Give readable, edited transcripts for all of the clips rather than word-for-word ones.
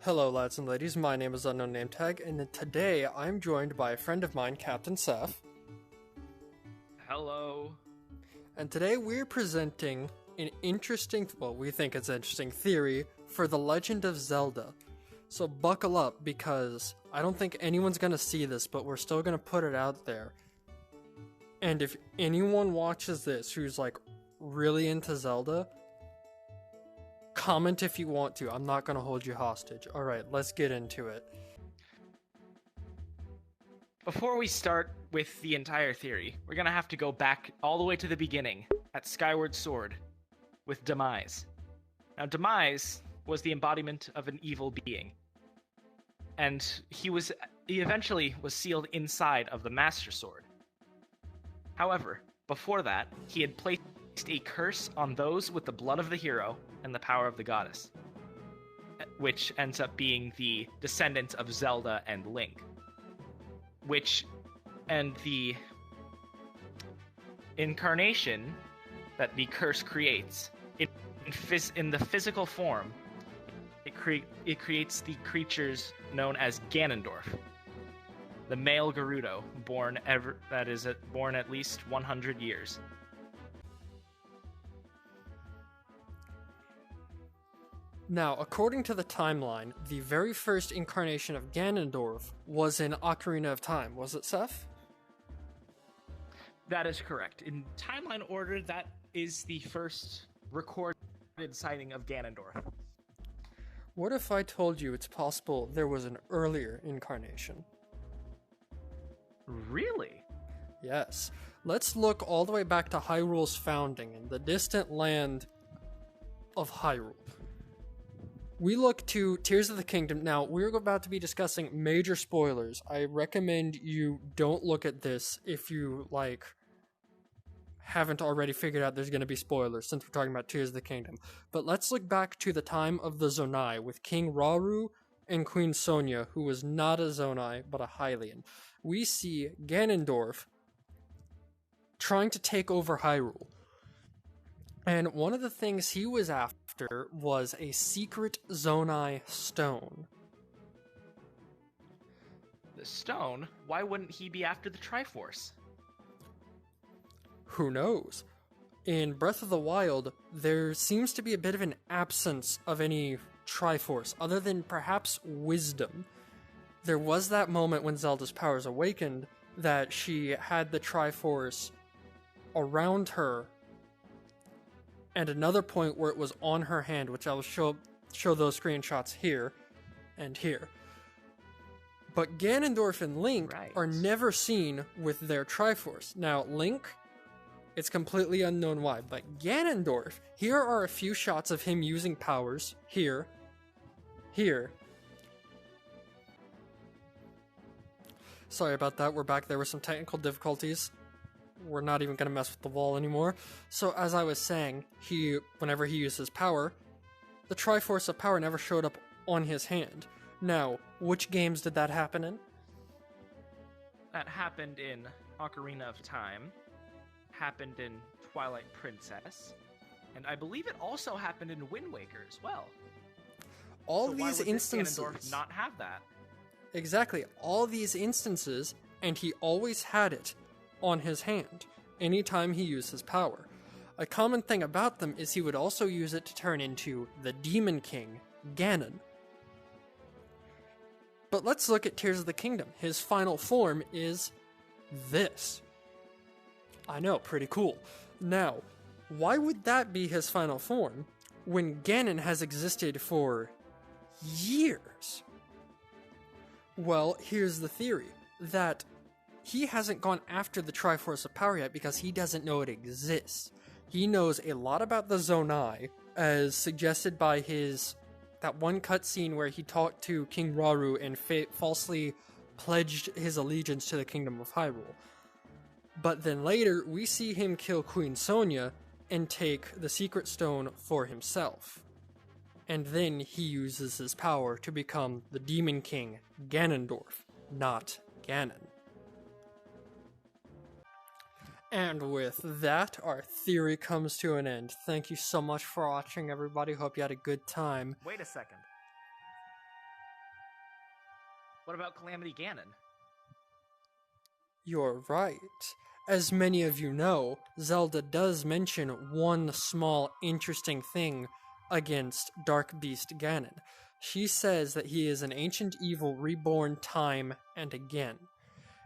Hello lads and ladies, my name is Unknown Name Tag, and today I'm joined by a friend of mine, Captain Seth. Hello. And today we're presenting an interesting, well, we think it's interesting theory for the Legend of Zelda. So buckle up, because I don't think anyone's gonna see this, but we're still gonna put it out there. And if anyone watches this who's like really into Zelda, comment if you want to. I'm not gonna hold you hostage. Alright, let's get into it. Before we start with the entire theory, we're gonna have to go back all the way to the beginning at Skyward Sword with Demise. Now, Demise was the embodiment of an evil being, and he eventually was sealed inside of the Master Sword. However, before that, he had placed a curse on those with the blood of the hero and the power of the goddess, which ends up being the descendants of Zelda and Link. And the incarnation that the curse creates, in the physical form, it creates the creatures known as Ganondorf, the male Gerudo, born at least 100 years. Now, according to the timeline, the very first incarnation of Ganondorf was in Ocarina of Time, was it, Seth? That is correct. In timeline order, that is the first recorded sighting of Ganondorf. What if I told you it's possible there was an earlier incarnation? Really? Yes. Let's look all the way back to Hyrule's founding in the distant land of Hyrule. We look to Tears of the Kingdom. Now, we're about to be discussing major spoilers. I recommend you don't look at this if you, haven't already figured out there's going to be spoilers, since we're talking about Tears of the Kingdom. But let's look back to the time of the Zonai, with King Rauru and Queen Sonia, who was not a Zonai, but a Hylian. We see Ganondorf trying to take over Hyrule. And one of the things he was after was a secret Zonai stone. The stone? Why wouldn't he be after the Triforce? Who knows? In Breath of the Wild, there seems to be a bit of an absence of any Triforce, other than perhaps wisdom. There was that moment when Zelda's powers awakened that she had the Triforce around her, and another point where it was on her hand, which I will show those screenshots here and here. But Ganondorf and Link are never seen with their Triforce. Now, Link, it's completely unknown why, but Ganondorf, here are a few shots of him using powers. Here. Sorry about that, we're back. There were some technical difficulties. We're not even going to mess with the wall anymore. So as I was saying, whenever he used his power, the Triforce of Power never showed up on his hand. Now, which games did that happen in? That happened in Ocarina of Time, happened in Twilight Princess, and I believe it also happened in Wind Waker as well. All so these instances, Ganondorf not have that? Exactly, all these instances, and he always had it on his hand anytime he used his power. A common thing about them is he would also use it to turn into the Demon King, Ganon. But let's look at Tears of the Kingdom. His final form is this. I know, pretty cool. Now, why would that be his final form when Ganon has existed for years? Well, here's the theory, that he hasn't gone after the Triforce of Power yet because he doesn't know it exists. He knows a lot about the Zonai, as suggested by that one cutscene where he talked to King Rauru and falsely pledged his allegiance to the Kingdom of Hyrule. But then later, we see him kill Queen Sonia and take the Secret Stone for himself. And then he uses his power to become the Demon King, Ganondorf, not Ganon. And with that, our theory comes to an end. Thank you so much for watching, everybody. Hope you had a good time. Wait a second. What about Calamity Ganon? You're right. As many of you know, Zelda does mention one small interesting thing against Dark Beast Ganon. She says that he is an ancient evil reborn time and again.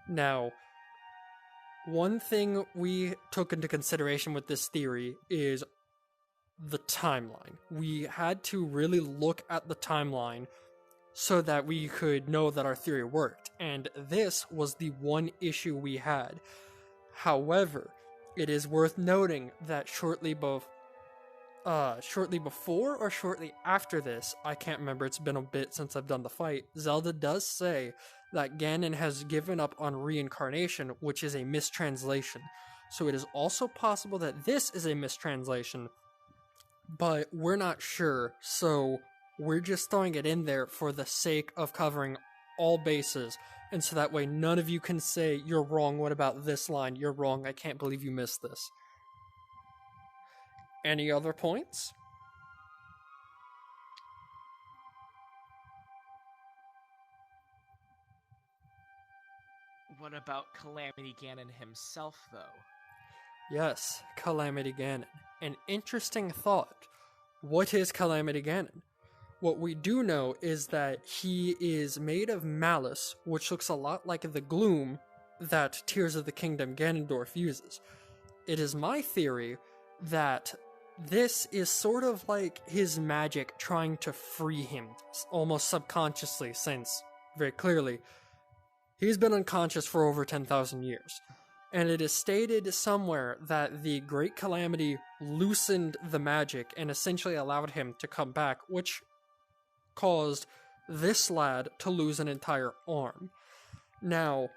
Now, one thing we took into consideration with this theory is the timeline. We had to really look at the timeline so that we could know that our theory worked, and this was the one issue we had. However, it is worth noting that shortly before or shortly after this, I can't remember, it's been a bit since I've done the fight, Zelda does say that Ganon has given up on reincarnation, which is a mistranslation. So it is also possible that this is a mistranslation, but we're not sure, so we're just throwing it in there for the sake of covering all bases, and so that way none of you can say, you're wrong, what about this line, you're wrong, I can't believe you missed this. Any other points? What about Calamity Ganon himself, though? Yes, Calamity Ganon. An interesting thought. What is Calamity Ganon? What we do know is that he is made of malice, which looks a lot like the gloom that Tears of the Kingdom Ganondorf uses. It is my theory that this is sort of like his magic trying to free him, almost subconsciously, since, very clearly, he's been unconscious for over 10,000 years. And it is stated somewhere that the Great Calamity loosened the magic and essentially allowed him to come back, which caused this lad to lose an entire arm. Now,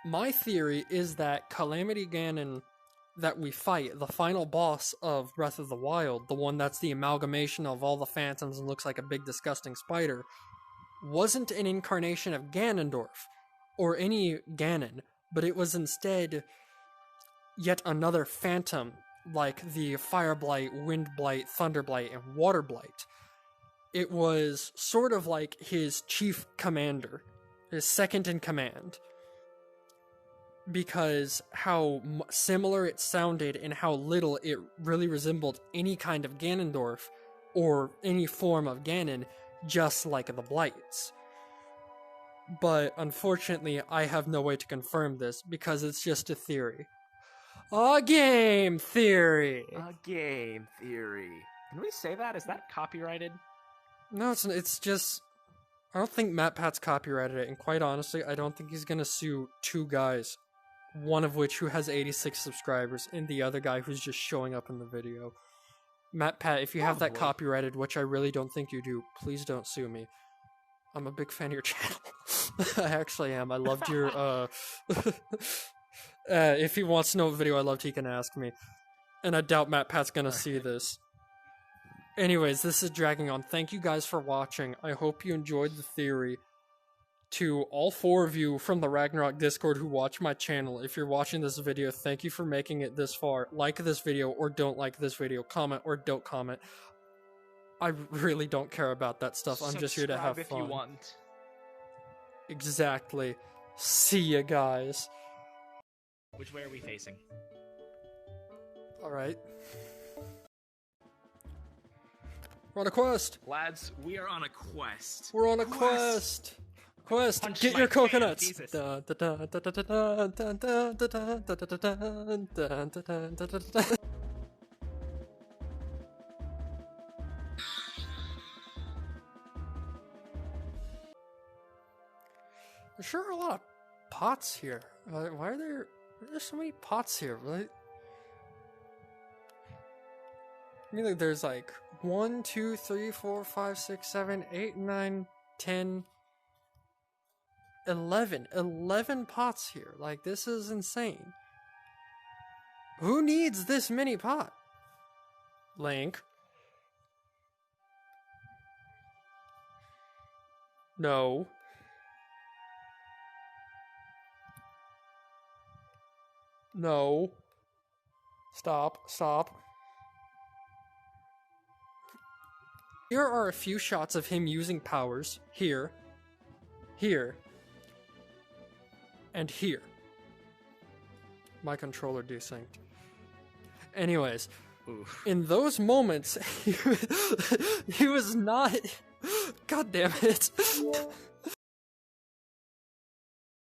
my theory is that Calamity Ganon that we fight, the final boss of Breath of the Wild, the one that's the amalgamation of all the phantoms and looks like a big disgusting spider, wasn't an incarnation of Ganondorf, or any Ganon, but it was instead yet another phantom, like the Fire Blight, Wind Blight, Thunder Blight, and Water Blight. It was sort of like his chief commander, his second in command, because how similar it sounded and how little it really resembled any kind of Ganondorf or any form of Ganon, just like the Blights. But unfortunately, I have no way to confirm this because it's just a theory. A game theory! A game theory. Can we say that? Is that copyrighted? No, it's just... I don't think MatPat's copyrighted it, and quite honestly, I don't think he's gonna sue two guys, one of which who has 86 subscribers, and the other guy who's just showing up in the video. MatPat, if you have that copyrighted, which I really don't think you do, please don't sue me. I'm a big fan of your channel. I actually am. I loved your, if he wants to know what video I loved, he can ask me. And I doubt MatPat's gonna see this. Anyways, this is dragging on. Thank you guys for watching. I hope you enjoyed the theory. To all four of you from the Ragnarok Discord who watch my channel, if you're watching this video, thank you for making it this far. Like this video or don't like this video. Comment or don't comment. I really don't care about that stuff. I'm just here to have fun. If you want. Exactly. See ya, guys. Which way are we facing? Alright. We're on a quest! Lads, we are on a quest. We're on a quest! Quest! Punch Get my your fan, coconuts! Jesus. There sure are a lot of pots here. Why are there so many pots here? Right? I mean, like, there's like 1, 2, 3, 4, 5, 6, 7, 8, 9, 10, 11 pots here. Like, this is insane. Who needs this many pot? Link. No. No. Stop. Here are a few shots of him using powers. Here. here, and here. My controller desynced. Anyways, Oof. in those moments, he was not... God damn it.